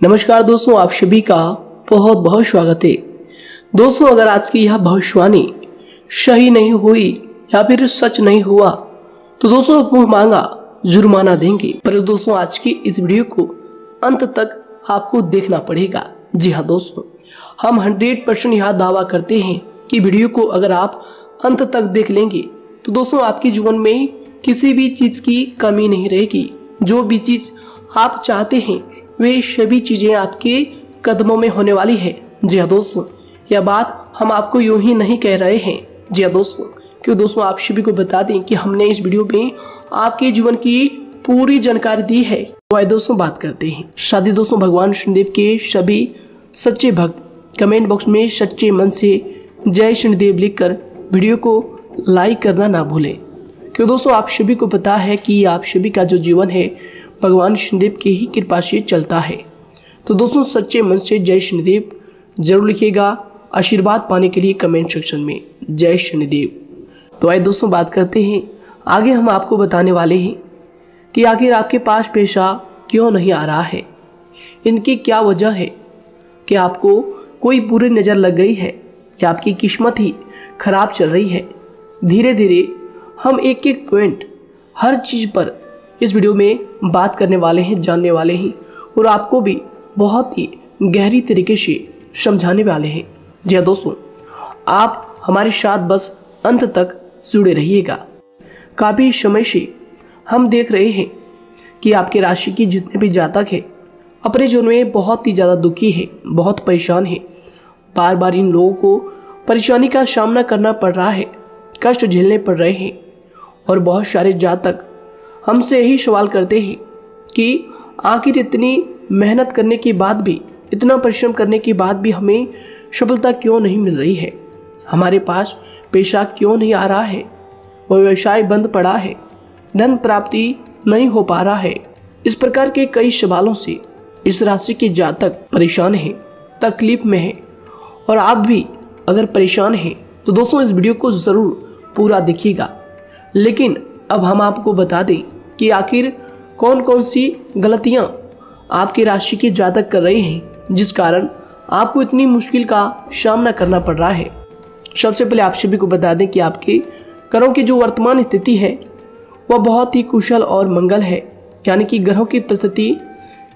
नमस्कार दोस्तों, आप सभी का बहुत बहुत स्वागत है। दोस्तों, अगर आज की यह भविष्यवाणी सही नहीं हुई या फिर सच नहीं हुआ तो दोस्तों मुंह मांगा जुर्माना देंगे। पर दोस्तों, आज की इस वीडियो को अंत तक आपको देखना पड़ेगा। जी हाँ दोस्तों, हम 100% यह दावा करते हैं कि वीडियो को अगर आप अंत तक देख लेंगे तो दोस्तों आपके जीवन में किसी भी चीज़ की कमी नहीं रहेगी। जो भी चीज़ आप चाहते हैं वे सभी चीज़ें आपके कदमों में होने वाली है। जी हाँ दोस्तों, यह बात हम आपको यूं ही नहीं कह रहे हैं। जी हाँ दोस्तों, क्यों दोस्तों आप सभी को बता दें कि हमने इस वीडियो में आपके जीवन की पूरी जानकारी दी है। तो आइए दोस्तों बात करते हैं। शादी दोस्तों, भगवान शनिदेव के सभी सच्चे भक्त कमेंट बॉक्स में सच्चे मन से जय शनिदेव लिखकर वीडियो को लाइक करना ना भूलें। क्यों दोस्तों आप सभी को पता है कि आप सभी का जो जीवन है भगवान शनिदेव की ही कृपा से चलता है। तो दोस्तों सच्चे मन से जय शनिदेव जरूर लिखिएगा आशीर्वाद पाने के लिए कमेंट सेक्शन में जय शनिदेव। तो आइए दोस्तों बात करते हैं। आगे हम आपको बताने वाले हैं कि आखिर आपके पास पैसा क्यों नहीं आ रहा है, इनकी क्या वजह है। कि आपको कोई बुरी नज़र लग गई है या आपकी किस्मत ही खराब चल रही है। धीरे धीरे हम एक एक पॉइंट हर चीज़ पर इस वीडियो में बात करने वाले हैं, जानने वाले हैं और आपको भी बहुत ही गहरी तरीके से समझाने वाले हैं। जी हाँ दोस्तों, आप हमारे साथ बस अंत तक जुड़े रहिएगा। काफ़ी समय से हम देख रहे हैं कि आपके राशि की जितने भी जातक हैं अपने जीवन में बहुत ही ज़्यादा दुखी है, बहुत परेशान है। बार बार इन लोगों को परेशानी का सामना करना पड़ रहा है, कष्ट झेलने पड़ रहे हैं। और बहुत सारे जातक हमसे यही सवाल करते हैं कि आखिर इतनी मेहनत करने के बाद भी, इतना परिश्रम करने के बाद भी हमें सफलता क्यों नहीं मिल रही है, हमारे पास पैसा क्यों नहीं आ रहा है, वह व्यवसाय बंद पड़ा है, धन प्राप्ति नहीं हो पा रहा है। इस प्रकार के कई सवालों से इस राशि के जातक परेशान हैं, तकलीफ में हैं। और आप भी अगर परेशान हैं तो दोस्तों इस वीडियो को ज़रूर पूरा देखिएगा। लेकिन अब हम आपको बता दें कि आखिर कौन कौन सी गलतियां आपकी राशि के जातक कर रहे हैं जिस कारण आपको इतनी मुश्किल का सामना करना पड़ रहा है। सबसे पहले आप सभी को बता दें कि आपके ग्रहों की जो वर्तमान स्थिति है वह बहुत ही कुशल और मंगल है। यानी कि ग्रहों की परिस्थिति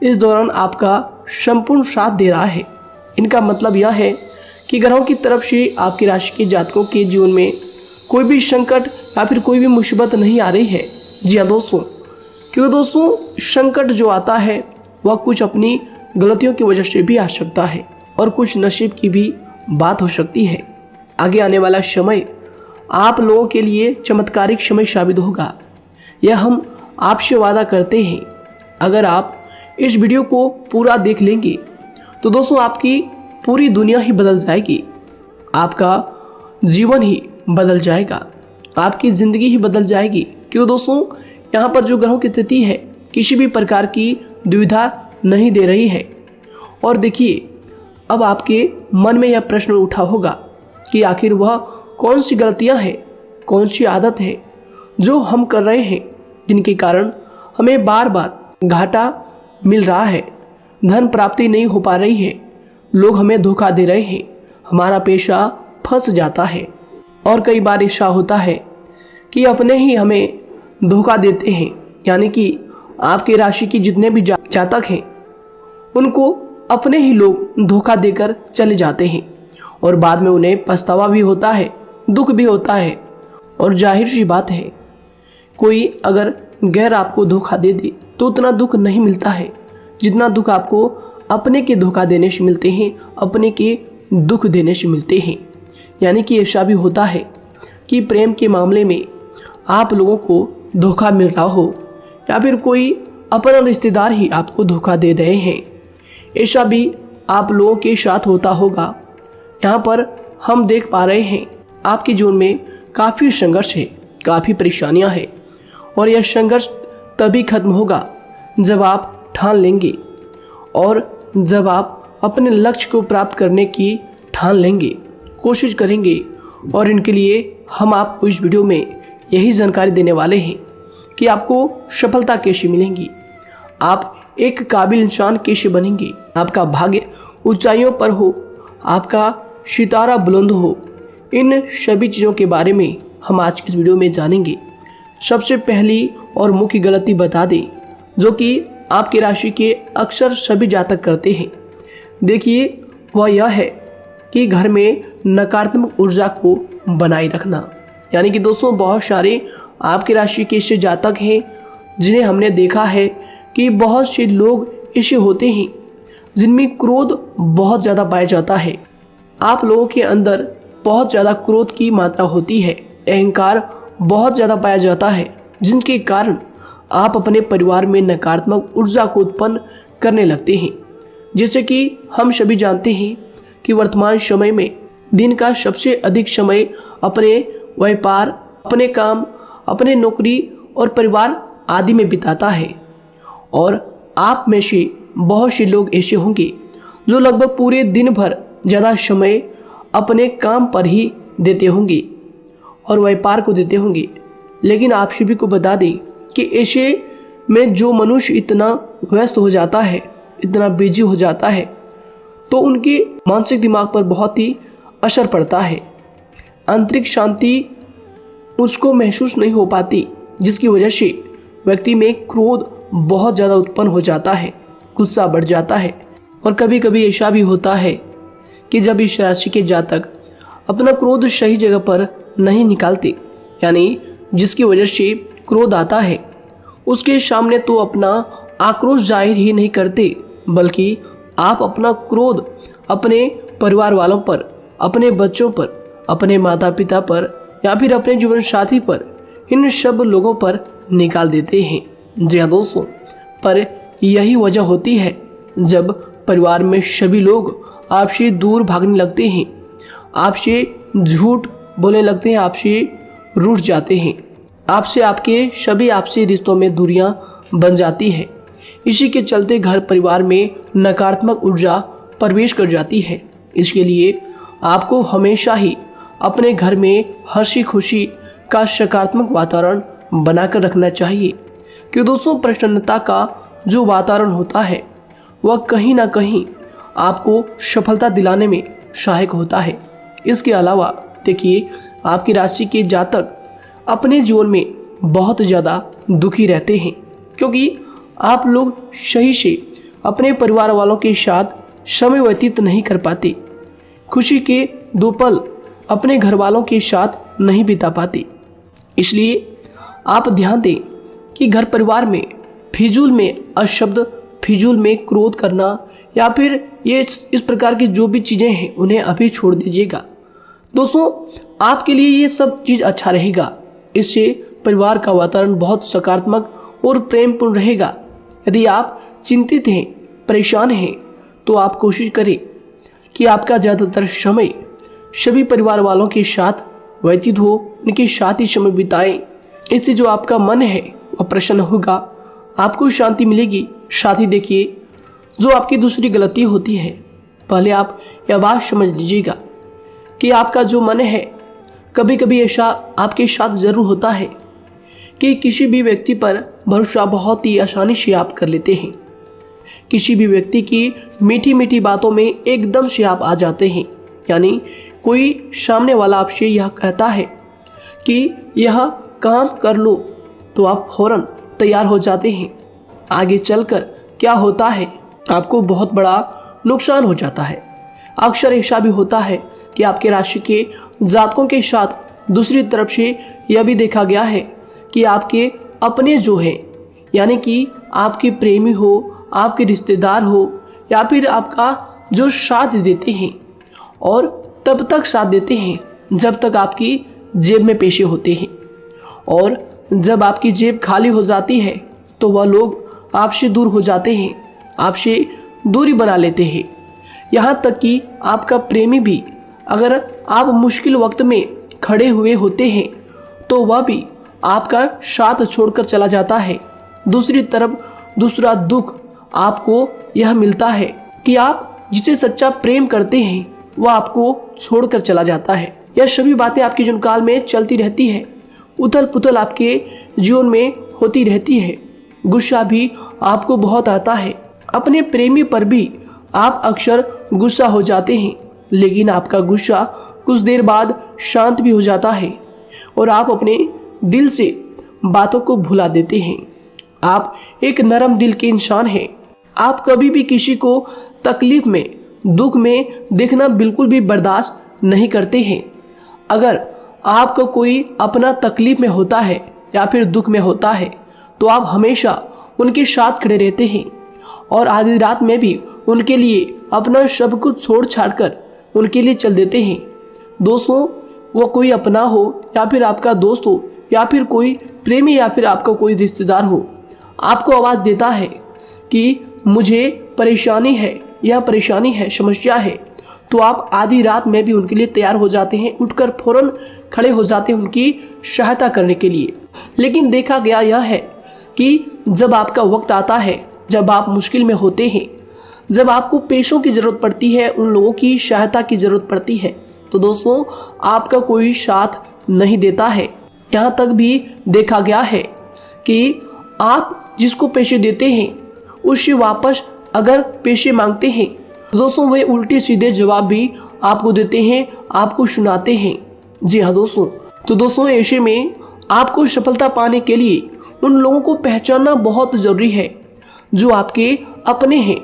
इस दौरान आपका संपूर्ण साथ दे रहा है। इनका मतलब यह है कि ग्रहों की तरफ से आपकी राशि के जातकों के जीवन में कोई भी संकट या फिर कोई भी मुसीबत नहीं आ रही है। जी हाँ दोस्तों, क्योंकि दोस्तों संकट जो आता है वह कुछ अपनी गलतियों की वजह से भी आ सकता है और कुछ नसीब की भी बात हो सकती है। आगे आने वाला समय आप लोगों के लिए चमत्कारिक समय साबित होगा, यह हम आपसे वादा करते हैं। अगर आप इस वीडियो को पूरा देख लेंगे तो दोस्तों आपकी पूरी दुनिया ही बदल जाएगी, आपका जीवन ही बदल जाएगा, आपकी ज़िंदगी ही बदल जाएगी। क्यों दोस्तों यहाँ पर जो ग्रहों की स्थिति है किसी भी प्रकार की दुविधा नहीं दे रही है। और देखिए, अब आपके मन में यह प्रश्न उठा होगा कि आखिर वह कौन सी गलतियाँ हैं, कौन सी आदत है जो हम कर रहे हैं जिनके कारण हमें बार बार घाटा मिल रहा है, धन प्राप्ति नहीं हो पा रही है, लोग हमें धोखा दे रहे हैं, हमारा पैसा फंस जाता है। और कई बार ऐसा होता है कि अपने ही हमें धोखा देते हैं। यानी कि आपके राशि की जितने भी जातक हैं उनको अपने ही लोग धोखा देकर चले जाते हैं और बाद में उन्हें पछतावा भी होता है, दुख भी होता है। और जाहिर सी बात है, कोई अगर गैर आपको धोखा दे दे तो उतना दुख नहीं मिलता है जितना दुख आपको अपने के धोखा देने से मिलते हैं, अपने के दुख देने से मिलते हैं। यानी कि ऐसा भी होता है कि प्रेम के मामले में आप लोगों को धोखा मिल रहा हो या फिर कोई अपना रिश्तेदार ही आपको धोखा दे रहे हैं, ऐसा भी आप लोगों के साथ होता होगा। यहाँ पर हम देख पा रहे हैं आपके जीवन में काफ़ी संघर्ष है, काफ़ी परेशानियाँ हैं और यह संघर्ष तभी खत्म होगा जब आप ठान लेंगे और जब आप अपने लक्ष्य को प्राप्त करने की ठान लेंगे, कोशिश करेंगे। और इनके लिए हम आपको इस वीडियो में यही जानकारी देने वाले हैं कि आपको सफलता कैसे मिलेंगी। आप एक काबिल इंसान कैसे बनेंगे, आपका भाग्य ऊंचाइयों पर हो, आपका सितारा बुलंद हो, इन सभी चीज़ों के बारे में हम आज की इस वीडियो में जानेंगे। सबसे पहली और मुख्य गलती बता दें जो कि आपकी राशि के अक्सर सभी जातक करते हैं। देखिए, वह यह है कि घर में नकारात्मक ऊर्जा को बनाए रखना। यानी कि दोस्तों, बहुत सारे आपकी राशि के ऐसे जातक हैं जिन्हें हमने देखा है कि बहुत से लोग ऐसे होते हैं जिनमें क्रोध बहुत ज़्यादा पाया जाता है। आप लोगों के अंदर बहुत ज़्यादा क्रोध की मात्रा होती है, अहंकार बहुत ज़्यादा पाया जाता है, जिनके कारण आप अपने परिवार में नकारात्मक ऊर्जा को उत्पन्न करने लगते हैं। जैसे कि हम सभी जानते हैं कि वर्तमान समय में दिन का सबसे अधिक समय अपने व्यापार, अपने काम, अपने नौकरी और परिवार आदि में बिताता है। और आप में से बहुत से लोग ऐसे होंगे जो लगभग पूरे दिन भर ज़्यादा समय अपने काम पर ही देते होंगे और व्यापार को देते होंगे। लेकिन आप सभी को बता दें कि ऐसे में जो मनुष्य इतना व्यस्त हो जाता है, इतना बिजी हो जाता है, तो उनके मानसिक दिमाग पर बहुत ही असर पड़ता है। आंतरिक शांति उसको महसूस नहीं हो पाती, जिसकी वजह से व्यक्ति में क्रोध बहुत ज़्यादा उत्पन्न हो जाता है, गुस्सा बढ़ जाता है। और कभी कभी ऐसा भी होता है कि जब इस राशि के जातक अपना क्रोध सही जगह पर नहीं निकालते, यानी जिसकी वजह से क्रोध आता है, उसके सामने तो अपना आक्रोश जाहिर ही नहीं करते, बल्कि आप अपना क्रोध अपने परिवार वालों पर, अपने बच्चों पर, अपने माता पिता पर या फिर अपने जीवन साथी पर, इन सब लोगों पर निकाल देते हैं। जी हाँ दोस्तों, पर यही वजह होती है जब परिवार में सभी लोग आपसे दूर भागने लगते हैं, आपसे झूठ बोलने लगते हैं, आपसे रूठ जाते हैं, आपसे आपके सभी आपसी रिश्तों में दूरियां बन जाती है। इसी के चलते घर परिवार में नकारात्मक ऊर्जा प्रवेश कर जाती है। इसके लिए आपको हमेशा ही अपने घर में हंसी खुशी का सकारात्मक वातावरण बनाकर रखना चाहिए कि दोस्तों, प्रसन्नता का जो वातावरण होता है वह कहीं ना कहीं आपको सफलता दिलाने में सहायक होता है। इसके अलावा देखिए, आपकी राशि के जातक अपने जीवन में बहुत ज़्यादा दुखी रहते हैं, क्योंकि आप लोग सही से अपने परिवार वालों के साथ समय व्यतीत नहीं कर पाते, खुशी के दो पल अपने घर वालों के साथ नहीं बिता पाते। इसलिए आप ध्यान दें कि घर परिवार में फिजूल में अशब्द, फिजूल में क्रोध करना या फिर ये इस प्रकार की जो भी चीज़ें हैं उन्हें अभी छोड़ दीजिएगा। दोस्तों, आपके लिए ये सब चीज़ अच्छा रहेगा। इससे परिवार का वातावरण बहुत सकारात्मक और प्रेमपूर्ण रहेगा। यदि आप चिंतित हैं, परेशान हैं, तो आप कोशिश करें कि आपका ज़्यादातर समय सभी परिवार वालों के साथ व्यतीत हो, उनके साथ ही समय बिताएं। इससे जो आपका मन है वह प्रसन्न होगा, आपको शांति मिलेगी। साथ ही देखिए, जो आपकी दूसरी गलती होती है, पहले आप यह बात समझ लीजिएगा कि आपका जो मन है, कभी कभी ऐसा आपके साथ ज़रूर होता है कि किसी भी व्यक्ति पर भरोसा बहुत ही आसानी से आप कर लेते हैं। किसी भी व्यक्ति की मीठी मीठी बातों में एकदम से आप आ जाते हैं। यानी कोई सामने वाला आपसे यह कहता है कि यह काम कर लो, तो आप फौरन तैयार हो जाते हैं। आगे चलकर क्या होता है, आपको बहुत बड़ा नुकसान हो जाता है। अक्सर ऐसा भी होता है कि आपके राशि के जातकों के साथ दूसरी तरफ से यह भी देखा गया है कि आपके अपने जो हैं, यानी कि आपके प्रेमी हो, आपके रिश्तेदार हो या फिर आपका जो साथ देते हैं, और तब तक साथ देते हैं जब तक आपकी जेब में पैसे होते हैं, और जब आपकी जेब खाली हो जाती है तो वह लोग आपसे दूर हो जाते हैं, आपसे दूरी बना लेते हैं। यहाँ तक कि आपका प्रेमी भी, अगर आप मुश्किल वक्त में खड़े हुए होते हैं तो वह भी आपका साथ छोड़कर चला जाता है। दूसरी तरफ दूसरा दुख आपको यह मिलता है कि आप जिसे सच्चा प्रेम करते हैं वह आपको छोड़कर चला जाता है। यह सभी बातें आपके जीवन काल में चलती रहती है, उथल पुथल आपके जीवन में होती रहती है। गुस्सा भी आपको बहुत आता है। अपने प्रेमी पर भी आप अक्सर गुस्सा हो जाते हैं, लेकिन आपका गुस्सा कुछ देर बाद शांत भी हो जाता है और आप अपने दिल से बातों को भुला देते हैं। आप एक नरम दिल के इंसान हैं। आप कभी भी किसी को तकलीफ में, दुख में देखना बिल्कुल भी बर्दाश्त नहीं करते हैं। अगर आपको कोई अपना तकलीफ में होता है या फिर दुख में होता है तो आप हमेशा उनके साथ खड़े रहते हैं और आधी रात में भी उनके लिए अपना सब कुछ छोड़ छाड़ कर उनके लिए चल देते हैं। दोस्तों, वो कोई अपना हो या फिर आपका दोस्त हो या फिर कोई प्रेमी या फिर आपका कोई रिश्तेदार हो, आपको आवाज़ देता है कि मुझे परेशानी है, यह परेशानी है, समस्या है, तो आप आधी रात में भी उनके लिए तैयार हो जाते हैं, उठकर फौरन खड़े हो जाते हैं उनकी सहायता करने के लिए। लेकिन देखा गया यह है कि जब आपका वक्त आता है, जब आप मुश्किल में होते हैं, जब आपको पैसों की ज़रूरत पड़ती है, उन लोगों की सहायता की ज़रूरत पड़ती है, तो दोस्तों आपका कोई साथ नहीं देता है। यहाँ तक भी देखा गया है कि आप जिसको पैसे देते हैं उससे वापस अगर पैसे मांगते हैं तो दोस्तों वे उल्टे सीधे जवाब भी आपको देते हैं, आपको सुनाते हैं। जी हाँ दोस्तों, तो दोस्तों ऐसे में आपको सफलता पाने के लिए उन लोगों को पहचानना बहुत ज़रूरी है जो आपके अपने हैं,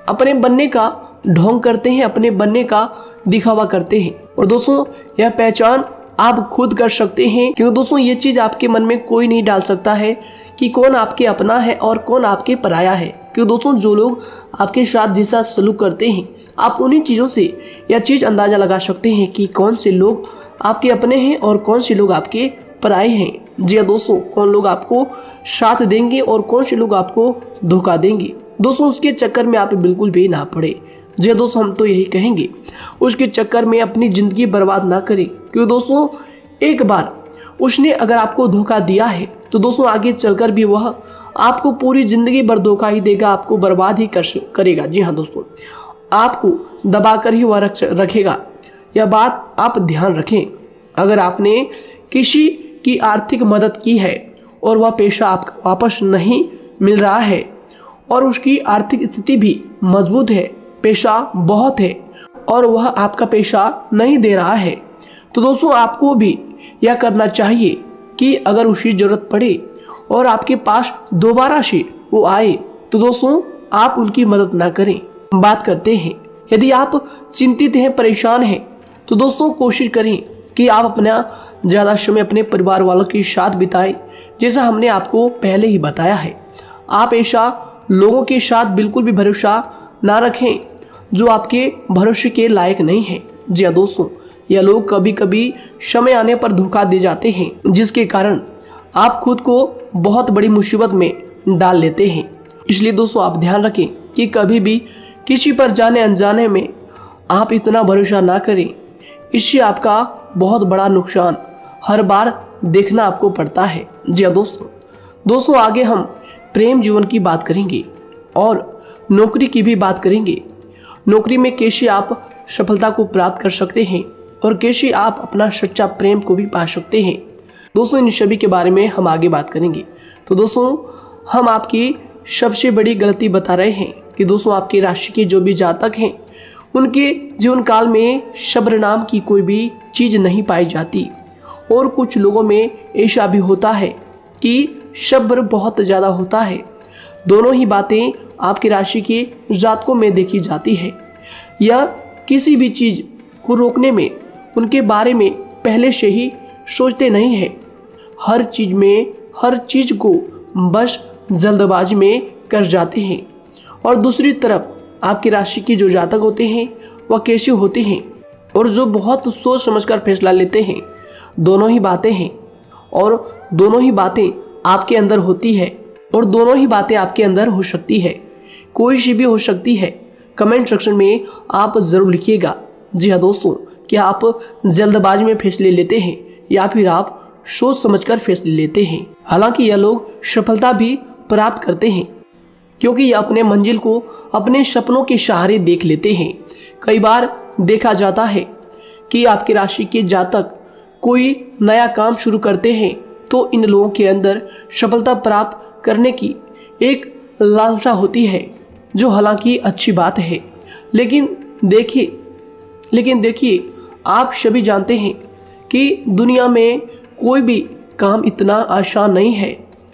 अपने बनने का ढोंग करते हैं, अपने बनने का दिखावा करते हैं। और दोस्तों यह पहचान आप खुद कर सकते हैं, क्योंकि दोस्तों ये चीज़ आपके मन में कोई नहीं डाल सकता है कि कौन आपके अपना है और कौन आपके पराया है। क्योंकि दोस्तों जो लोग आपके साथ जैसा सलूक करते हैं, आप उन्हीं चीज़ों से यह चीज़ अंदाज़ा लगा सकते हैं कि कौन से लोग आपके अपने हैं और कौन से लोग आपके पराए हैं। जी हाँ दोस्तों, कौन लोग आपको साथ देंगे और कौन से लोग आपको धोखा देंगे। दोस्तों उसके चक्कर में आप बिल्कुल भी ना पड़े। जी हाँ दोस्तों, हम तो यही कहेंगे उसके चक्कर में अपनी ज़िंदगी बर्बाद ना करें, क्योंकि दोस्तों एक बार उसने अगर आपको धोखा दिया है तो दोस्तों आगे चलकर भी वह आपको पूरी ज़िंदगी भर धोखा ही देगा, आपको बर्बाद ही करेगा। जी हाँ दोस्तों, आपको दबा कर ही वह रखेगा। यह बात आप ध्यान रखें। अगर आपने किसी की आर्थिक मदद की है और वह पैसा आपको वापस नहीं मिल रहा है और उसकी आर्थिक स्थिति भी मजबूत है, पैसा बहुत है और वह आपका पैसा नहीं दे रहा है, तो दोस्तों आपको भी यह करना चाहिए कि अगर उसकी ज़रूरत पड़े और आपके पास दोबारा से वो आए तो दोस्तों आप उनकी मदद ना करें। बात करते हैं, यदि आप चिंतित हैं, परेशान हैं, तो दोस्तों कोशिश करें कि आप अपना ज़्यादा समय अपने परिवार वालों के साथ बिताएं, जैसा हमने आपको पहले ही बताया है। आप ऐसा लोगों के साथ बिल्कुल भी भरोसा ना रखें जो आपके भरोसे के लायक नहीं है। जी हाँ दोस्तों, यह लोग कभी कभी समय आने पर धोखा दे जाते हैं, जिसके कारण आप खुद को बहुत बड़ी मुसीबत में डाल लेते हैं। इसलिए दोस्तों आप ध्यान रखें कि कभी भी किसी पर जाने अनजाने में आप इतना भरोसा ना करें, इससे आपका बहुत बड़ा नुकसान हर बार देखना आपको पड़ता है। जी हाँ दोस्तों आगे हम प्रेम जीवन की बात करेंगे और नौकरी की भी बात करेंगे। नौकरी में कैसे आप सफलता को प्राप्त कर सकते हैं और कैसे आप अपना सच्चा प्रेम को भी पा सकते हैं। दोस्तों इन सभी के बारे में हम आगे बात करेंगे। तो दोस्तों हम आपकी सबसे बड़ी गलती बता रहे हैं कि दोस्तों आपकी राशि के जो भी जातक हैं उनके जीवन काल में सब्र नाम की कोई भी चीज़ नहीं पाई जाती, और कुछ लोगों में ऐसा भी होता है कि सब्र बहुत ज़्यादा होता है। दोनों ही बातें आपकी राशि के जातकों में देखी जाती है। या किसी भी चीज़ को रोकने में उनके बारे में पहले से ही सोचते नहीं हैं, हर चीज़ को बस जल्दबाजी में कर जाते हैं। और दूसरी तरफ आपकी राशि के जो जातक होते हैं वह कैसे होते हैं और जो बहुत सोच समझकर फैसला लेते हैं। दोनों ही बातें हैं और दोनों ही बातें आपके अंदर होती है और दोनों ही बातें आपके अंदर हो सकती है, कोई सी भी हो सकती है। कमेंट सेक्शन में आप ज़रूर लिखिएगा। जी हाँ दोस्तों, क्या आप जल्दबाजी में फैसले लेते हैं या फिर आप सोच समझकर फैसले लेते हैं। हालांकि यह लोग सफलता भी प्राप्त करते हैं क्योंकि यह अपने मंजिल को अपने सपनों के सहारे देख लेते हैं। कई बार देखा जाता है कि आपकी राशि के जातक कोई नया काम शुरू करते हैं तो इन लोगों के अंदर सफलता प्राप्त करने की एक लालसा होती है, जो हालांकि अच्छी बात है, लेकिन देखिए आप सभी जानते हैं कि दुनिया में कोई भी काम इतना आसान नहीं है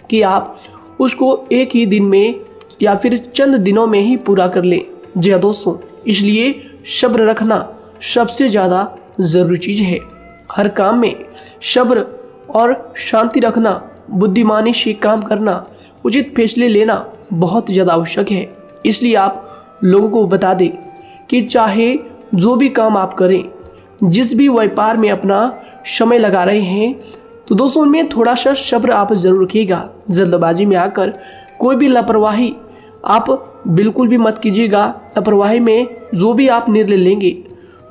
कि आप उसको एक ही दिन में या फिर चंद दिनों में ही पूरा कर लें। जी हाँ दोस्तों, इसलिए सब्र रखना सबसे ज़्यादा ज़रूरी चीज़ है। हर काम में सब्र और शांति रखना, बुद्धिमानी से काम करना, उचित फैसले लेना बहुत ज़्यादा आवश्यक है। इसलिए आप लोगों को बता दें कि चाहे जो भी काम आप करें, जिस भी व्यापार में अपना समय लगा रहे हैं, तो दोस्तों उनमें थोड़ा सा सब्र आप ज़रूर रखिएगा। जल्दबाजी में आकर कोई भी लापरवाही आप बिल्कुल भी मत कीजिएगा। लापरवाही में जो भी आप निर्णय लेंगे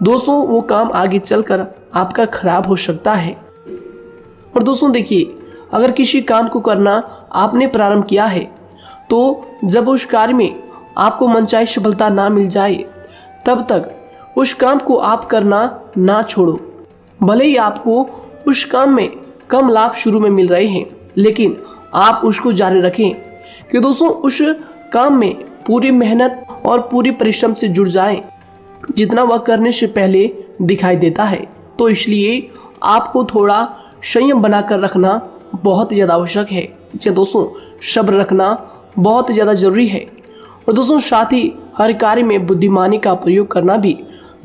दोस्तों, वो काम आगे चलकर आपका खराब हो सकता है। और दोस्तों देखिए, अगर किसी काम को करना आपने प्रारंभ किया है, तो जब उस कार्य में आपको मनचाही सफलता ना मिल जाए, तब तक उस काम को आप करना ना छोड़ो। भले ही आपको उस काम में कम लाभ शुरू में मिल रहे हैं, लेकिन आप उसको जारी रखें कि दोस्तों उस काम में पूरी मेहनत और पूरी परिश्रम से जुड़ जाए, जितना वह करने से पहले दिखाई देता है। तो इसलिए आपको थोड़ा संयम बनाकर रखना बहुत ज़्यादा आवश्यक है। जी दोस्तों, सब्र रखना बहुत ज़्यादा ज़रूरी है। और दोस्तों साथ ही हर कार्य में बुद्धिमानी का प्रयोग करना भी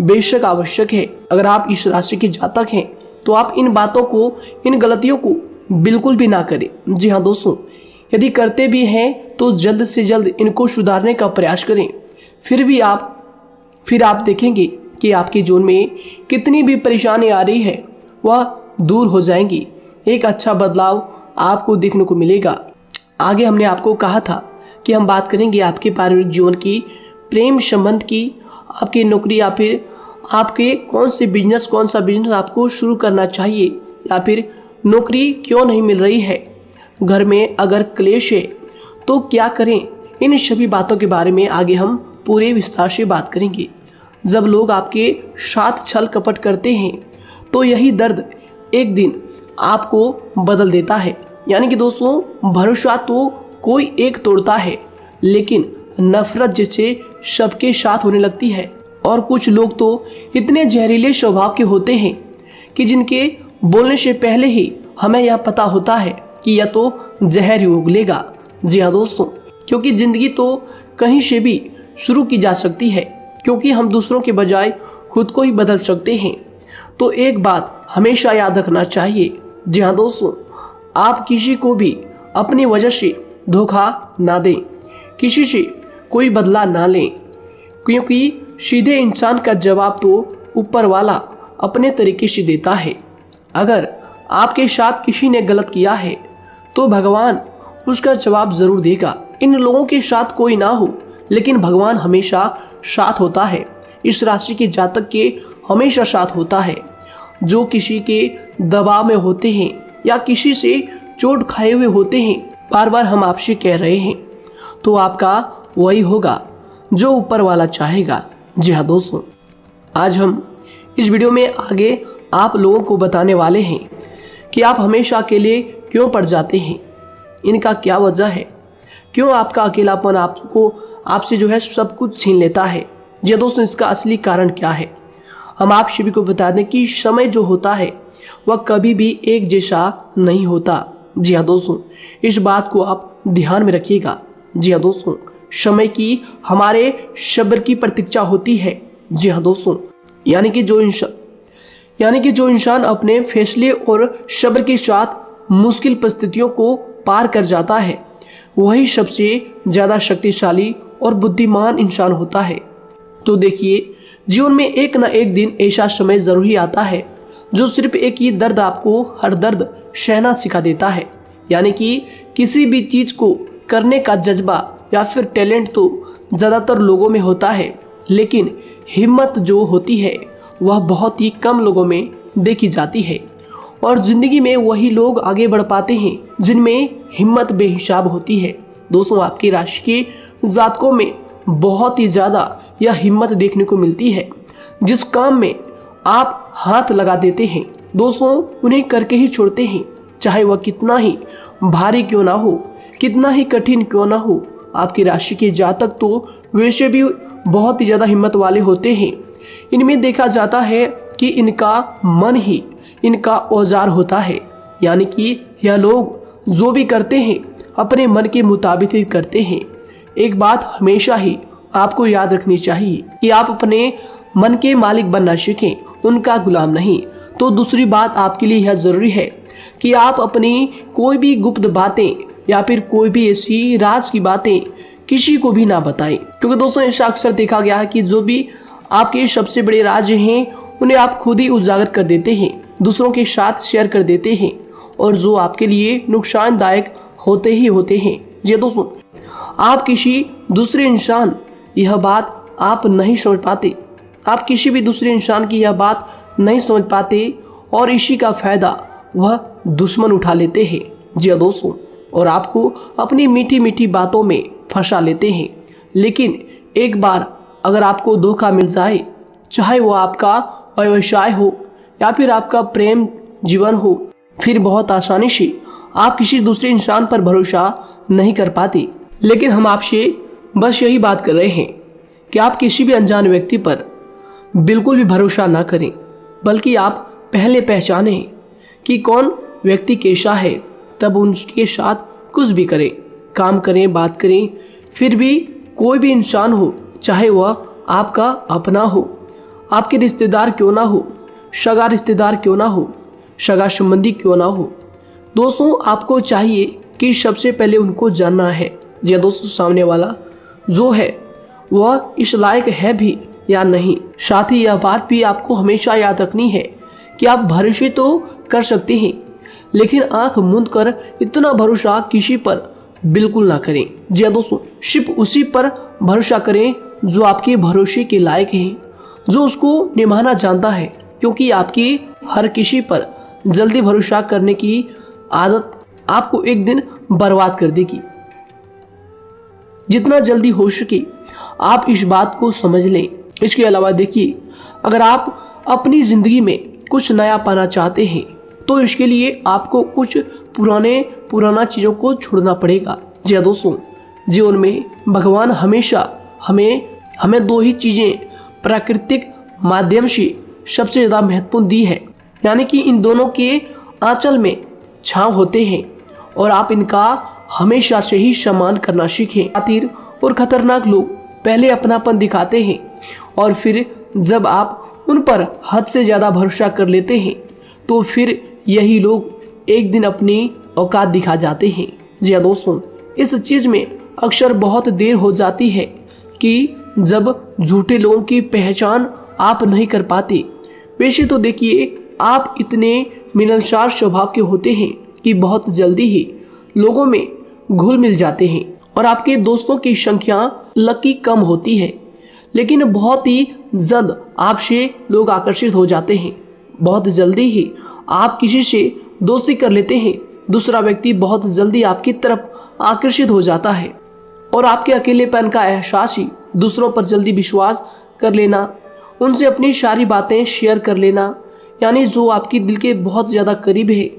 बेशक आवश्यक है। अगर आप इस राशि के जातक हैं, तो आप इन बातों को, इन गलतियों को बिल्कुल भी ना करें। जी हाँ दोस्तों, यदि करते भी हैं तो जल्द से जल्द इनको सुधारने का प्रयास करें। फिर आप देखेंगे कि आपके जीवन में कितनी भी परेशानी आ रही है, वह दूर हो जाएंगी। एक अच्छा बदलाव आपको देखने को मिलेगा। आगे हमने आपको कहा था कि हम बात करेंगे आपके पारिवारिक जीवन की, प्रेम संबंध की, आपकी नौकरी या फिर आपके कौन सा बिजनेस आपको शुरू करना चाहिए, या फिर नौकरी क्यों नहीं मिल रही है, घर में अगर क्लेश है तो क्या करें। इन सभी बातों के बारे में आगे हम पूरे विस्तार से बात करेंगे। जब लोग आपके साथ छल कपट करते हैं, तो यही दर्द एक दिन आपको बदल देता है। यानी कि दोस्तों, भरोसा तो कोई एक तोड़ता है, लेकिन नफरत जैसे सबके साथ होने लगती है। और कुछ लोग तो इतने जहरीले स्वभाव के होते हैं कि जिनके बोलने से पहले ही हमें यह पता होता है कि यह तो जहर ही उगलेगा। जी हाँ दोस्तों, क्योंकि ज़िंदगी तो कहीं से भी शुरू की जा सकती है, क्योंकि हम दूसरों के बजाय खुद को ही बदल सकते हैं। तो एक बात हमेशा याद रखना चाहिए। जी हाँ दोस्तों, आप किसी को भी अपनी वजह से धोखा ना दें, किसी से कोई बदला ना लें, क्योंकि सीधे इंसान का जवाब तो ऊपर वाला अपने तरीके से देता है। अगर आपके साथ किसी ने गलत किया है, तो भगवान उसका जवाब ज़रूर देगा। इन लोगों के साथ कोई ना हो, लेकिन भगवान हमेशा साथ होता है। इस राशि के जातक के हमेशा साथ होता है। जो किसी के दबाव में होते हैं या किसी से चोट खाए हुए होते हैं, बार बार हम आपसे कह रहे हैं, तो आपका वही होगा जो ऊपर वाला चाहेगा। जी हाँ दोस्तों, आज हम इस वीडियो में आगे आप लोगों को बताने वाले हैं कि आप हमेशा अकेले क्यों पड़ जाते हैं, इनका क्या वजह है, क्यों आपका अकेलापन आपसे जो है सब कुछ छीन लेता है। जी दोस्तों, इसका असली कारण क्या है, हम आप सभी को बता दें कि समय जो होता है वह कभी भी एक जैसा नहीं होता। जी हाँ दोस्तों, इस बात को आप ध्यान में रखिएगा। जी हाँ दोस्तों, समय की हमारे सब्र की प्रतीक्षा होती है। जी हाँ दोस्तों, यानी कि जो इंसान अपने फैसले और सब्र के साथ मुश्किल परिस्थितियों को पार कर जाता है, वही सबसे ज़्यादा शक्तिशाली और बुद्धिमान इंसान होता है। तो देखिए, जीवन में एक ना एक दिन ऐसा समय ज़रूर ही आता है जो सिर्फ एक ही दर्द आपको हर दर्द सहना सिखा देता है। यानी कि किसी भी चीज़ को करने का जज्बा या फिर टैलेंट तो ज़्यादातर लोगों में होता है, लेकिन हिम्मत जो होती है वह बहुत ही कम लोगों में देखी जाती है। और ज़िंदगी में वही लोग आगे बढ़ पाते हैं जिनमें हिम्मत बेहिसाब होती है। दोस्तों, आपकी राशि के जातकों में बहुत ही ज़्यादा यह हिम्मत देखने को मिलती है। जिस काम में आप हाथ लगा देते हैं दोस्तों, उन्हें करके ही छोड़ते हैं, चाहे वह कितना ही भारी क्यों ना हो, कितना ही कठिन क्यों ना हो, आपकी राशि के जातक तो वैसे भी बहुत ही ज़्यादा हिम्मत वाले होते हैं। इनमें देखा जाता है कि इनका मन ही इनका औजार होता है, यानी कि यह लोग जो भी करते हैं अपने मन के मुताबिक ही करते हैं। एक बात हमेशा ही आपको याद रखनी चाहिए कि आप अपने मन के मालिक बनना सीखें, उनका गुलाम नहीं। तो दूसरी बात आपके लिए यह ज़रूरी है कि आप अपनी कोई भी गुप्त बातें या फिर कोई भी ऐसी राज की बातें किसी को भी ना बताएं, क्योंकि दोस्तों ऐसा अक्सर देखा गया है कि जो भी आपके सबसे बड़े राज हैं उन्हें आप खुद ही उजागर कर देते हैं, दूसरों के साथ शेयर कर देते हैं, और जो आपके लिए नुकसानदायक होते ही होते हैं। जी दोस्तों, आप किसी दूसरे इंसान यह बात आप नहीं समझ पाते, आप किसी भी दूसरे इंसान की यह बात नहीं समझ पाते, और इसी का फायदा वह दुश्मन उठा लेते हैं। जी दोस्तों, और आपको अपनी मीठी मीठी बातों में फंसा लेते हैं। लेकिन एक बार अगर आपको धोखा मिल जाए, चाहे वो आपका व्यवसाय हो या फिर आपका प्रेम जीवन हो, फिर बहुत आसानी से आप किसी दूसरे इंसान पर भरोसा नहीं कर पाते। लेकिन हम आपसे बस यही बात कर रहे हैं कि आप किसी भी अनजान व्यक्ति पर बिल्कुल भी भरोसा ना करें, बल्कि आप पहले पहचानें कि कौन व्यक्ति कैसा है, तब उनके साथ कुछ भी करें, काम करें, बात करें। फिर भी कोई भी इंसान हो, चाहे वह आपका अपना हो, आपके रिश्तेदार क्यों ना हो, सगा रिश्तेदार क्यों ना हो, सगा संबंधी क्यों ना हो, दोस्तों आपको चाहिए कि सबसे पहले उनको जानना है या दोस्तों सामने वाला जो है वह इस लायक है भी या नहीं। साथ ही यह बात भी आपको हमेशा याद रखनी है कि आप भरोसे तो कर सकते हैं, लेकिन आंख मूंद कर इतना भरोसा किसी पर बिल्कुल ना करें। जी दोस्तों, सिर्फ उसी पर भरोसा करें जो आपके भरोसे के लायक है, जो उसको निभाना जानता है, क्योंकि आपकी हर किसी पर जल्दी भरोसा करने की आदत आपको एक दिन बर्बाद कर देगी। जितना जल्दी हो सके आप इस बात को समझ लें। इसके अलावा देखिए, अगर आप अपनी ज़िंदगी में कुछ नया पाना चाहते हैं तो इसके लिए आपको कुछ पुराना चीज़ों को छोड़ना पड़ेगा। जी दोस्तों, जीवन में भगवान हमेशा हमें दो ही चीज़ें प्राकृतिक माध्यम से सबसे ज़्यादा महत्वपूर्ण दी है, यानी कि इन दोनों के आंचल में छांव होते हैं, और आप इनका हमेशा से ही सम्मान करना सीखें। खातिर और खतरनाक लोग पहले अपनापन दिखाते हैं, और फिर जब आप उन पर हद से ज़्यादा भरोसा कर लेते हैं तो फिर यही लोग एक दिन अपनी औकात दिखा जाते हैं। जी हाँ दोस्तों, इस चीज़ में अक्सर बहुत देर हो जाती है कि जब झूठे लोगों की पहचान आप नहीं कर पाते। वैसे तो देखिए, आप इतने मिलनसार स्वभाव के होते हैं कि बहुत जल्दी ही लोगों में घुल मिल जाते हैं, और आपके दोस्तों की संख्या लकी कम होती है, लेकिन बहुत ही जल्द आपसे लोग आकर्षित हो जाते हैं। बहुत जल्दी ही आप किसी से दोस्ती कर लेते हैं, दूसरा व्यक्ति बहुत जल्दी आपकी तरफ आकर्षित हो जाता है, और आपके अकेलेपन का एहसास ही दूसरों पर जल्दी विश्वास कर लेना, उनसे अपनी सारी बातें शेयर कर लेना, यानी जो आपकी दिल के बहुत ज़्यादा करीब है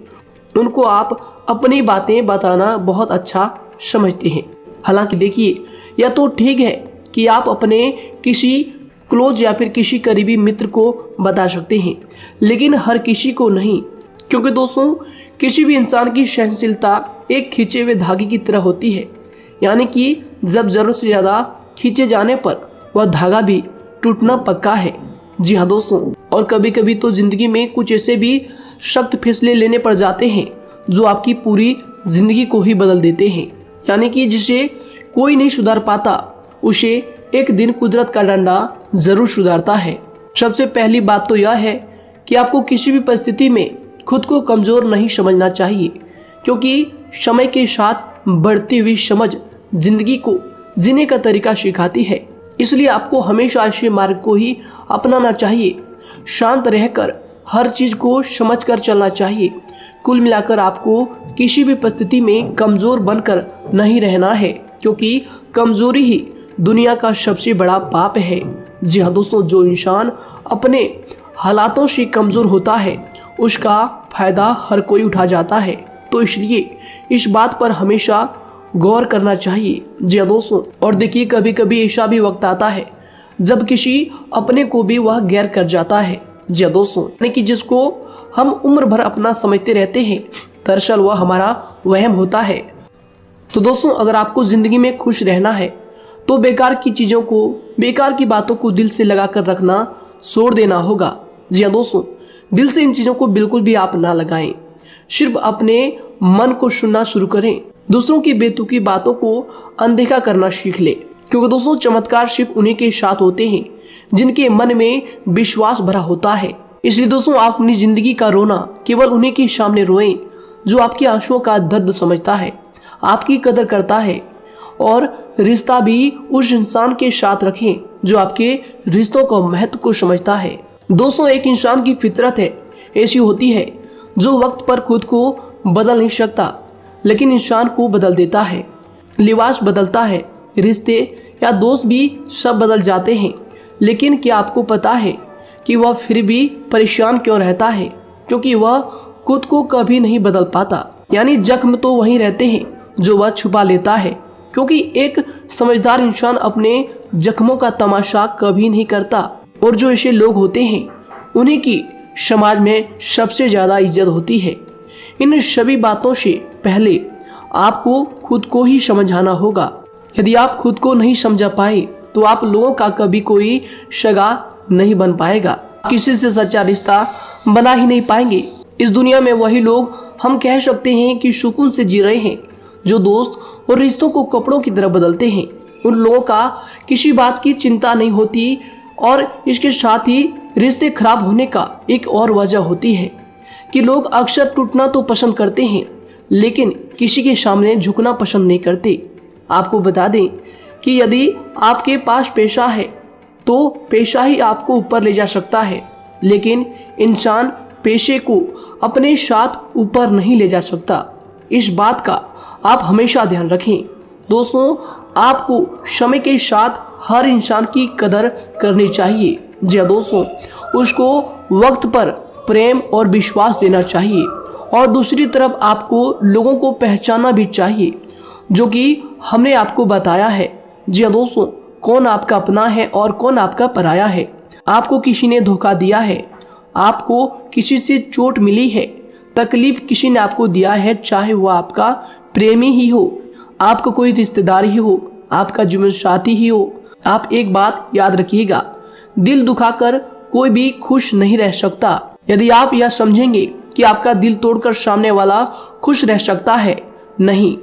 उनको आप अपनी बातें बताना बहुत अच्छा समझते हैं। हालांकि देखिए, यह तो ठीक है कि आप अपने किसी क्लोज या फिर किसी करीबी मित्र को बता सकते हैं, लेकिन हर किसी को नहीं, क्योंकि दोस्तों किसी भी इंसान की सहनशीलता एक खींचे हुए धागे की तरह होती है, यानी कि जब ज़रूरत से ज़्यादा खींचे जाने पर वह धागा भी टूटना पक्का है। जी हाँ दोस्तों, और कभी कभी तो ज़िंदगी में कुछ ऐसे भी सख्त फैसले लेने पड़ जाते हैं जो आपकी पूरी ज़िंदगी को ही बदल देते हैं, यानी कि जिसे कोई नहीं सुधार पाता उसे एक दिन कुदरत का डंडा ज़रूर सुधारता है। सबसे पहली बात तो यह है कि आपको किसी भी परिस्थिति में खुद को कमज़ोर नहीं समझना चाहिए, क्योंकि समय के साथ बढ़ती हुई समझ जिंदगी को जीने का तरीका सिखाती है। इसलिए आपको हमेशा ऐसे मार्ग को ही अपनाना चाहिए, शांत रहकर हर चीज़ को समझकर चलना चाहिए। कुल मिलाकर आपको किसी भी परिस्थिति में कमज़ोर बनकर नहीं रहना है, क्योंकि कमज़ोरी ही दुनिया का सबसे बड़ा पाप है। जी हाँ दोस्तों, जो इंसान अपने हालातों से कमज़ोर होता है उसका फ़ायदा हर कोई उठा जाता है। तो इसलिए इस बात पर हमेशा गौर करना चाहिए। जी हाँ दोस्तों, और देखिए कभी कभी ऐसा भी वक्त आता है जब किसी अपने को भी वह गैर कर जाता है। जी हाँ दोस्तों, यानी कि जिसको हम उम्र भर अपना समझते रहते हैं, दरअसल वह हमारा वहम होता है। तो दोस्तों, अगर आपको जिंदगी में खुश रहना है तो बेकार की चीजों को, बेकार की बातों को दिल से लगा कर रखना छोड़ देना होगा। जी हाँ दोस्तों, दिल से इन चीजों को बिल्कुल भी आप ना लगाएं। सिर्फ अपने मन को सुनना शुरू करें। दूसरों की बेतुकी बातों को अनदेखा करना सीख ले, क्योंकि दोस्तों चमत्कार सिर्फ उन्हीं के साथ होते हैं जिनके मन में विश्वास भरा होता है। इसलिए दोस्तों, आप अपनी जिंदगी का रोना केवल उन्हीं के सामने रोएं जो आपके आंसुओं का दर्द समझता है, आपकी कदर करता है, और रिश्ता भी उस इंसान के साथ रखें जो आपके रिश्तों का महत्व को समझता है। दोस्तों, एक इंसान की फितरत है, ऐसी होती है जो वक्त पर खुद को बदल नहीं सकता, लेकिन इंसान को बदल देता है। लिबास बदलता है, रिश्ते या दोस्त भी सब बदल जाते हैं, लेकिन क्या आपको पता है कि वह फिर भी परेशान क्यों रहता है? क्योंकि वह खुद को कभी नहीं बदल पाता। यानी जख्म तो वहीं रहते हैं जो वह छुपा लेता है, क्योंकि एक समझदार इंसान अपने जख्मों का तमाशा कभी नहीं करता। और जो ऐसे लोग होते हैं उन्हीं की समाज में सबसे ज्यादा इज्जत होती है। इन सभी बातों से पहले आपको खुद को ही समझाना होगा। यदि आप खुद को नहीं समझा पाए तो आप लोगों का कभी कोई सगा नहीं बन पाएगा, किसी से सच्चा रिश्ता बना ही नहीं पाएंगे। इस दुनिया में वही लोग हम कह सकते हैं कि सुकून से जी रहे हैं जो दोस्त और रिश्तों को कपड़ों की तरह बदलते हैं। उन लोगों का किसी बात की चिंता नहीं होती, और इसके साथ ही रिश्ते खराब होने का एक और वजह होती है कि लोग अक्सर टूटना तो पसंद करते हैं, लेकिन किसी के सामने झुकना पसंद नहीं करते। आपको बता दें कि यदि आपके पास पैसा है तो पैसा ही आपको ऊपर ले जा सकता है, लेकिन इंसान पैसे को अपने साथ ऊपर नहीं ले जा सकता। इस बात का आप हमेशा ध्यान रखें। दोस्तों, आपको समय के साथ हर इंसान की कदर करनी चाहिए। जी हाँ दोस्तों, उसको वक्त पर प्रेम और विश्वास देना चाहिए, और दूसरी तरफ आपको लोगों को पहचानना भी चाहिए जो कि हमने आपको बताया है। जी हाँ दोस्तों, कौन आपका अपना है और कौन आपका पराया है। आपको किसी ने धोखा दिया है, आपको किसी से चोट मिली है, तकलीफ किसी ने आपको दिया है, चाहे वो आपका प्रेमी ही हो, आपका कोई रिश्तेदार ही हो, आपका जीवन साथी ही हो। आप एक बात याद रखिएगा, दिल दुखाकर कोई भी खुश नहीं रह सकता। यदि आप यह समझेंगे कि आपका दिल तोड़कर सामने वाला खुश रह सकता है, नहीं,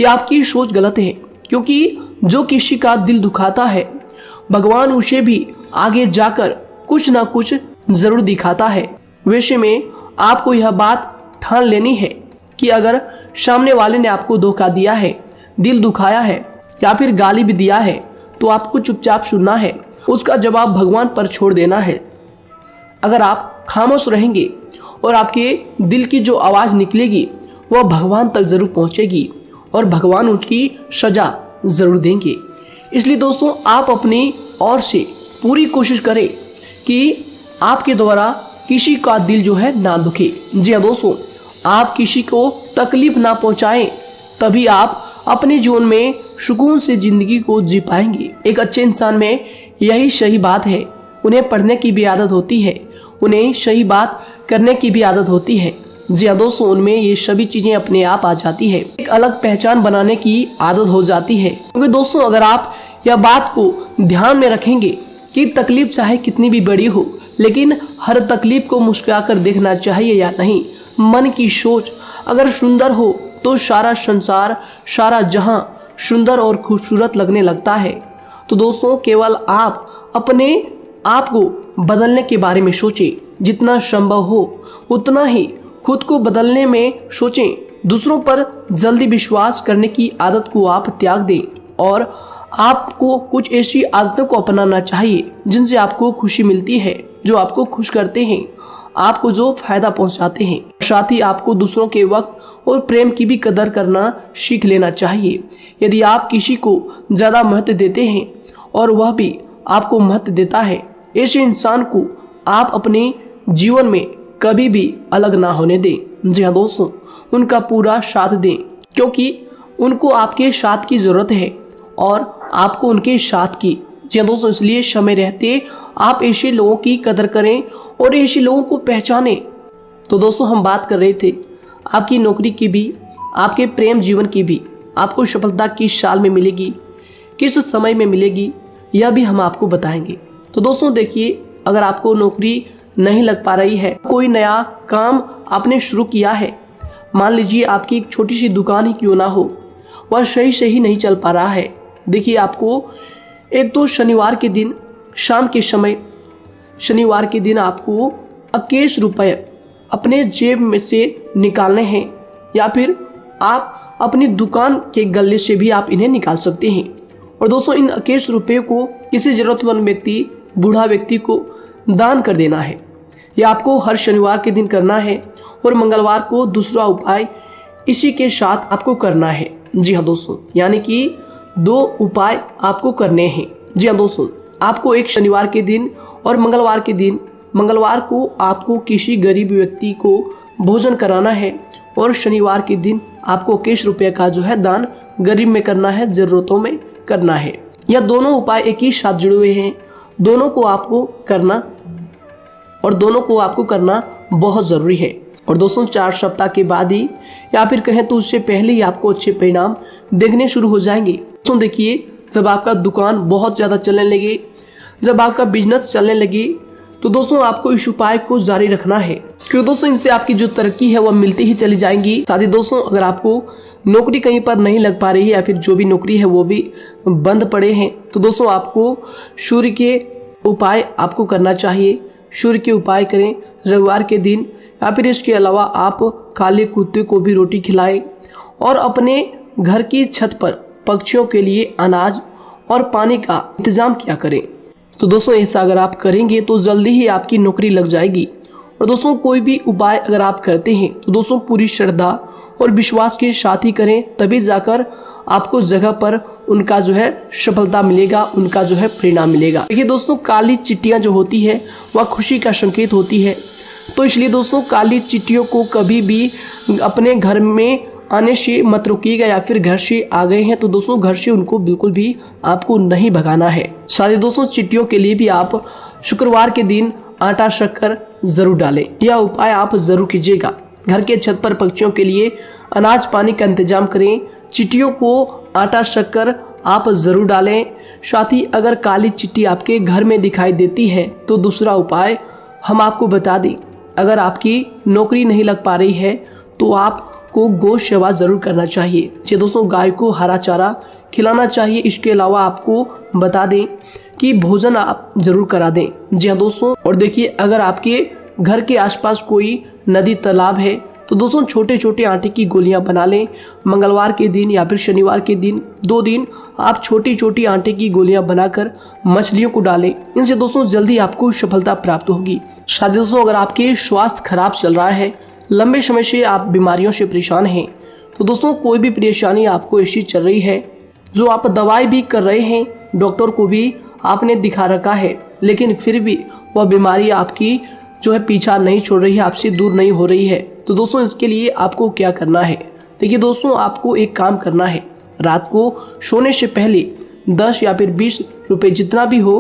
यह आपकी सोच गलत है। क्योंकि जो किसी का दिल दुखाता है, भगवान उसे भी आगे जाकर कुछ ना कुछ जरूर दिखाता है। वैसे में आपको यह बात ठान लेनी है कि अगर सामने वाले ने आपको धोखा दिया है, दिल दुखाया है या फिर गाली भी दिया है, तो आपको चुपचाप सुनना है, उसका जवाब भगवान पर छोड़ देना है। अगर आप खामोश रहेंगे और आपके दिल की जो आवाज़ निकलेगी वह भगवान तक जरूर पहुंचेगी, और भगवान उसकी सजा जरूर देंगे। इसलिए दोस्तों, आप अपनी ओर से पूरी कोशिश करें कि आपके द्वारा किसी का दिल जो है ना दुखे। जी हाँ दोस्तों, आप किसी को तकलीफ ना पहुंचाएं, तभी आप अपने जीवन में सुकून से जिंदगी को जी पाएंगे। एक अच्छे इंसान में यही सही बात है। उन्हें पढ़ने की भी आदत होती है, उन्हें सही बात करने की भी आदत होती है। जी हाँ दोस्तों, उनमें ये सभी चीजें अपने आप आ जाती है। एक अलग पहचान बनाने की आदत हो जाती है। क्योंकि दोस्तों, अगर आप यह बात को ध्यान में रखेंगे कि तकलीफ चाहे कितनी भी बड़ी हो, लेकिन हर तकलीफ को मुस्कुराकर देखना चाहिए या नहीं। मन की सोच अगर सुंदर हो तो सारा संसार, सारा जहां सुंदर और खूबसूरत लगने लगता है। तो दोस्तों, केवल आप अपने आप को बदलने के बारे में सोचें, जितना संभव हो उतना ही खुद को बदलने में सोचें। दूसरों पर जल्दी विश्वास करने की आदत को आप त्याग दें, और आपको कुछ ऐसी आदतों को अपनाना चाहिए जिनसे आपको खुशी मिलती है, जो आपको खुश करते हैं, आपको जो फायदा पहुंचाते हैं। साथ ही आपको दूसरों के वक्त और प्रेम की भी कदर करना सीख लेना चाहिए। यदि आप किसी को ज़्यादा महत्व देते हैं और वह भी आपको महत्व देता है, ऐसे इंसान को आप अपने जीवन में कभी भी अलग ना होने दें। जी हाँ दोस्तों, उनका पूरा साथ दें, क्योंकि उनको आपके साथ की ज़रूरत है और आपको उनके साथ की। जी हाँ दोस्तों, इसलिए समय रहते आप ऐसे लोगों की कदर करें और ऐसे लोगों को पहचानें। तो दोस्तों हम बात कर रहे थे आपकी नौकरी की भी, आपके प्रेम जीवन की भी। आपको सफलता किस साल में मिलेगी, किस समय में मिलेगी, यह भी हम आपको बताएंगे। तो दोस्तों देखिए, अगर आपको नौकरी नहीं लग पा रही है, कोई नया काम आपने शुरू किया है, मान लीजिए आपकी एक छोटी सी दुकान ही क्यों ना हो, वह सही से ही नहीं चल पा रहा है। देखिए आपको एक तो शनिवार के दिन शाम के समय, शनिवार के दिन आपको 21 रुपये अपने जेब में से निकालने हैं, या फिर आप अपनी दुकान के गले से भी आप इन्हें निकाल सकते हैं। और दोस्तों इन 21 रुपये को किसी ज़रूरतमंद व्यक्ति, बूढ़ा व्यक्ति को दान कर देना है। यह आपको हर शनिवार के दिन करना है और मंगलवार को दूसरा उपाय इसी के साथ आपको करना है। जी हाँ दोस्तों, यानी कि 2 उपाय आपको करने हैं। जी हाँ दोस्तों, आपको एक शनिवार के दिन और मंगलवार के दिन, मंगलवार को आपको किसी गरीब व्यक्ति को भोजन कराना है और शनिवार के दिन आपको 21 रुपये का जो है दान गरीब में करना है, ज़रूरतों में करना है। यह दोनों उपाय एक ही साथ जुड़े हुए हैं, दोनों को आपको करना और दोनों को आपको करना बहुत ज़रूरी है। और दोस्तों 4 सप्ताह के बाद ही, या फिर कहें तो उससे पहले ही आपको अच्छे परिणाम देखने शुरू हो जाएंगे। दोस्तों देखिए, जब आपका दुकान बहुत ज़्यादा चलने लगे, जब आपका बिजनेस चलने लगे, तो दोस्तों आपको इस उपाय को जारी रखना है, क्योंकि दोस्तों इनसे आपकी जो तरक्की है वह मिलती ही चली जाएंगी। साथ ही दोस्तों अगर आपको नौकरी कहीं पर नहीं लग पा रही है, या फिर जो भी नौकरी है वो भी बंद पड़े हैं, तो दोस्तों आपको सूर्य के उपाय आपको करना चाहिए। सूर्य के उपाय करें रविवार के दिन, या फिर इसके अलावा आप काले कुत्ते को भी रोटी खिलाएं और अपने घर की छत पर पक्षियों के लिए अनाज और पानी का इंतजाम किया करें। तो दोस्तों ऐसा अगर आप करेंगे तो जल्दी ही आपकी नौकरी लग जाएगी। और दोस्तों कोई भी उपाय अगर आप करते हैं तो दोस्तों पूरी श्रद्धा और विश्वास के साथ ही करें, तभी जाकर आपको जगह पर उनका जो है सफलता मिलेगा, उनका जो है परिणाम मिलेगा। देखिए दोस्तों, काली चिट्टियाँ जो होती है वह खुशी का संकेत होती है, तो इसलिए दोस्तों काली चिट्टियों को कभी भी अपने घर में आने से मत रोकिएगा, या फिर घर से आ गए हैं तो दोस्तों घर से उनको बिल्कुल भी आपको नहीं भगाना है। साथ ही दोस्तों चिट्टियों के लिए भी आप शुक्रवार के दिन आटा शक्कर जरूर डालें, यह उपाय आप जरूर कीजिएगा। घर के छत पर पक्षियों के लिए अनाज पानी का इंतजाम करें, चिट्टियों को आटा शक्कर आप जरूर डालें। साथ ही अगर काली चिट्टी आपके घर में दिखाई देती है तो दूसरा उपाय हम आपको बता दें, अगर आपकी नौकरी नहीं लग पा रही है तो आपको गौ सेवा जरूर करना चाहिए। जी दोस्तों, गाय को हरा चारा खिलाना चाहिए। इसके अलावा आपको बता दें कि भोजन आप जरूर करा दें। जी हाँ दोस्तों, और देखिए अगर आपके घर के आसपास कोई नदी तालाब है तो दोस्तों छोटे छोटे आटे की गोलियां बना लें। मंगलवार के दिन या फिर शनिवार के दिन 2 दिन आप छोटी छोटी आटे की गोलियां बनाकर मछलियों को डालें। इनसे दोस्तों जल्दी आपको सफलता प्राप्त होगी। साथ ही दोस्तों अगर आपके स्वास्थ्य खराब चल रहा है, लंबे समय से आप बीमारियों से परेशान हैं, तो दोस्तों कोई भी परेशानी आपको ऐसी चल रही है जो आप दवाई भी कर रहे हैं, डॉक्टर को भी आपने दिखा रखा है, लेकिन फिर भी वह बीमारी आपकी जो है पीछा नहीं छोड़ रही है, आपसे दूर नहीं हो रही है, तो दोस्तों इसके लिए आपको क्या करना है। देखिए दोस्तों, आपको एक काम करना है, रात को सोने से पहले 10 या फिर 20 रुपए जितना भी हो,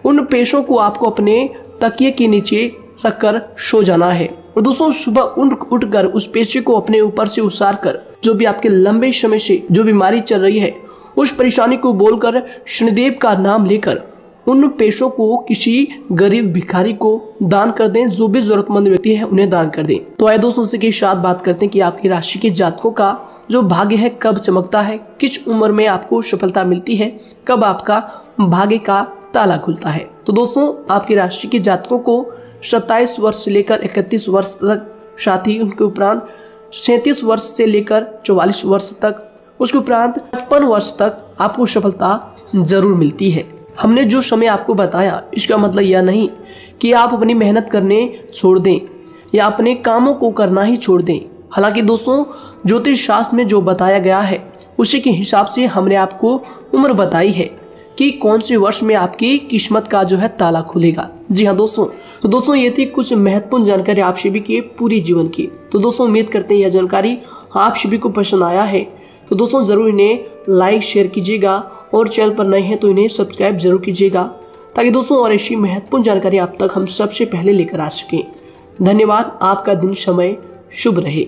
उन पैसों को आपको अपने तकिए के नीचे रखकर सो जाना है। और दोस्तों सुबह उठकर उस पैसे को अपने ऊपर से उतार कर, जो भी आपके लंबे समय से जो बीमारी चल रही है उस परेशानी को बोलकर शनिदेव का नाम लेकर उन पैसों को किसी गरीब भिखारी को दान कर दें, जो भी जरूरतमंद व्यक्ति है उन्हें दान कर दें। तो आइए दोस्तों उसी के साथ बात करते हैं कि आपकी राशि के जातकों का जो भाग्य है कब चमकता है, किस उम्र में आपको सफलता मिलती है, कब आपका भाग्य का ताला खुलता है। तो दोस्तों आपकी राशि के जातकों को 27 वर्ष से लेकर 31 वर्ष तक, साथ ही उनके उपरांत 37 वर्ष से लेकर 44 वर्ष तक, उसके उपरांत 55 वर्ष तक आपको सफलता जरूर मिलती है। हमने जो समय आपको बताया इसका मतलब यह नहीं कि आप अपनी मेहनत करने छोड़ दें या अपने कामों को करना ही छोड़ दें। हालांकि दोस्तों ज्योतिष शास्त्र में जो बताया गया है उसी के हिसाब से हमने आपको उम्र बताई है कि कौन से वर्ष में आपकी किस्मत का जो है ताला खुलेगा। जी हाँ दोस्तों, तो दोस्तों ये थी कुछ महत्वपूर्ण जानकारी आप सभी के पूरी जीवन की। तो दोस्तों उम्मीद करते हैं यह जानकारी आप सभी को पसंद आया है। तो दोस्तों ज़रूर इन्हें लाइक शेयर कीजिएगा और चैनल पर नए हैं तो इन्हें सब्सक्राइब जरूर कीजिएगा, ताकि दोस्तों और ऐसी महत्वपूर्ण जानकारी आप तक हम सबसे पहले लेकर आ सकें। धन्यवाद। आपका दिन समय शुभ रहे।